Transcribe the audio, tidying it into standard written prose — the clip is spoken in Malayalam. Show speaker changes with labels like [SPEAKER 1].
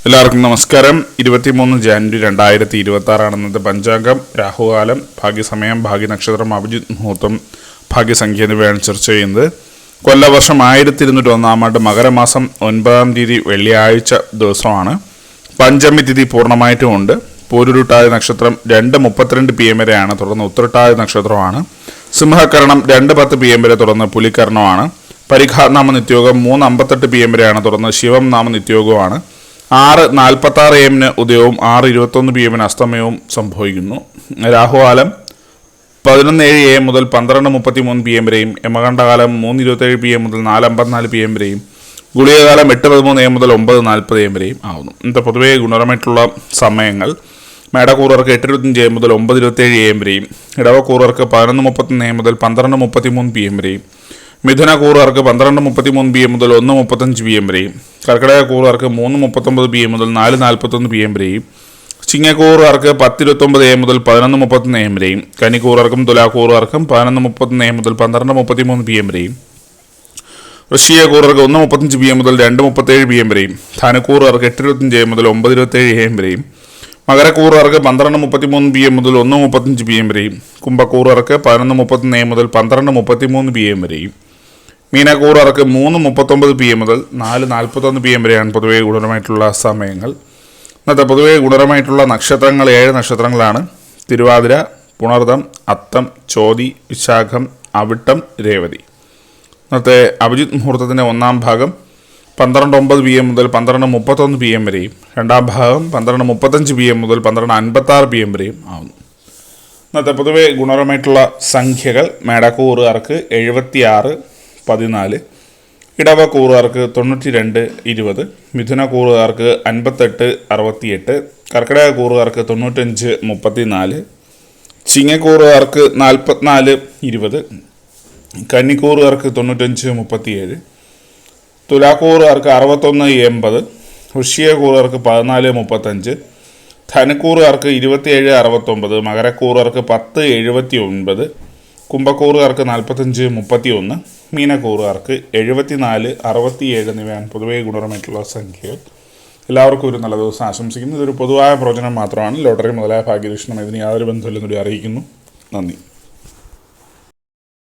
[SPEAKER 1] എല്ലാവർക്കും നമസ്കാരം. 23 ജാനുവരി 2026 ഇന്നത്തെ പഞ്ചാംഗം. രാഹുകാലം, ഭാഗ്യസമയം, ഭാഗ്യനക്ഷത്രം, അഭിജിത് മുഹൂർത്തം, ഭാഗ്യസംഖ്യ എന്നിവയാണ് ചർച്ച ചെയ്യുന്നത്. കൊല്ലവർഷം 1201 മകരമാസം 9 തീയതി വെള്ളിയാഴ്ച ദിവസമാണ്. പഞ്ചമി തിഥി പൂർണ്ണമായിട്ടുമുണ്ട്. പൂരുരുട്ടാതി നക്ഷത്രം 2:32 PM വരെയാണ്, തുടർന്ന് ഉത്രട്ടാതി നക്ഷത്രമാണ്. സിംഹകരണം 2:10 PM വരെ, തുടർന്ന് പുലികരണമാണ്. പരിഘാനാമ നിത്യോഗം 3:58 PM വരെയാണ്, തുടർന്ന് ശിവം നാമ നിത്യോഗമാണ്. 6:46 AM ഉദയവും 6:21 PM അസ്തമയവും സംഭവിക്കുന്നു. രാഹുകാലം 11:07 AM മുതൽ 12:33 PM വരെയും, യമകണ്ഠകാലം 3:27 PM മുതൽ 4:54 PM വരെയും, ഗുളികകാലം 8:13 AM മുതൽ 9:40 AM വരെയും ആവുന്നു. ഇന്നത്തെ പൊതുവേ ഗുണപരമായിട്ടുള്ള സമയങ്ങൾ: മേടക്കൂറുകാർക്ക് 8:25 AM മുതൽ 9:27 AM വരെയും, ഇടവക്കൂറുകാർക്ക് 11:31 AM മുതൽ 12:33 PM വരെയും, മിഥുനക്കൂറുകാർക്ക് 12:33 PM മുതൽ 1:35 PM വരെയും, കർക്കിടകക്കൂറുകാർക്ക് 3:39 PM മുതൽ 4:41 PM വരെയും, ചിങ്ങക്കൂറുകാർക്ക് 10:29 AM മുതൽ 11:31 AM വരെയും, കന്നിക്കൂറുകാർക്കും തുലാക്കൂറുകാർക്കും 11:31 AM മുതൽ 12:33 PM വരെയും, വൃശ്ചികക്കൂറുകാർക്ക് 1:35 PM മുതൽ 2:37 PM വരെയും, ധനുക്കൂറുകാർക്ക് 8:25 AM മുതൽ 9:27 AM വരെയും, മകരക്കൂറുകാർക്ക് 12:33 PM മുതൽ 1:35 PM വരെയും, കുംഭക്കൂറുകാർക്ക് 11:31 AM മുതൽ 12:33 PM വരെയും, മീനക്കൂറുകാർക്ക് 3:39 PM മുതൽ 4:41 PM വരെയാണ് പൊതുവേ ഗുണപരമായിട്ടുള്ള സമയങ്ങൾ. ഇന്നത്തെ പൊതുവേ ഗുണപരമായിട്ടുള്ള നക്ഷത്രങ്ങൾ 7 നക്ഷത്രങ്ങളാണ്: തിരുവാതിര, പുണർദം, അത്തം, ചോതി, വിശാഖം, അവിട്ടം, രേവതി. ഇന്നത്തെ അഭിജിത് മുഹൂർത്തത്തിൻ്റെ ഒന്നാം ഭാഗം 12:09 PM മുതൽ 12:31 PM വരെയും, രണ്ടാം ഭാഗം 12:35 PM മുതൽ 12:56 PM വരെയും ആവുന്നു. ഇന്നത്തെ പൊതുവേ ഗുണപരമായിട്ടുള്ള സംഖ്യകൾ: മേടക്കൂറുകാർക്ക് 76-14, ഇടവക്കൂറുകാർക്ക് 92-20, മിഥുനക്കൂറുകാർക്ക് 58-68, കർക്കിടകക്കൂറുകാർക്ക് 95-34, ചിങ്ങക്കൂറുകാർക്ക് 44-20, കന്നിക്കൂറുകാർക്ക് 95-37, തുലാക്കൂറുകാർക്ക് 61-80, വൃശ്ചികക്കൂറുകാർക്ക് 14-35, ധനുക്കൂറുകാർക്ക് 27-69, മകരക്കൂറുകാർക്ക് 10-79, കുംഭക്കൂറുകാർക്ക് 45-31, മീനക്കൂറുകാർക്ക് 74-67 എന്നിവയാണ് പൊതുവേ ഗുണപരമായിട്ടുള്ള സംഖ്യകൾ. എല്ലാവർക്കും ഒരു നല്ല ദിവസം ആശംസിക്കുന്നു. ഇതൊരു പൊതുവായ പ്രവചനം മാത്രമാണ്. ലോട്ടറി മുതലായ ഭാഗ്യദക്ഷിണം ഇതിന് യാതൊരു ബന്ധമില്ലെന്നൂടി അറിയിക്കുന്നു. നന്ദി.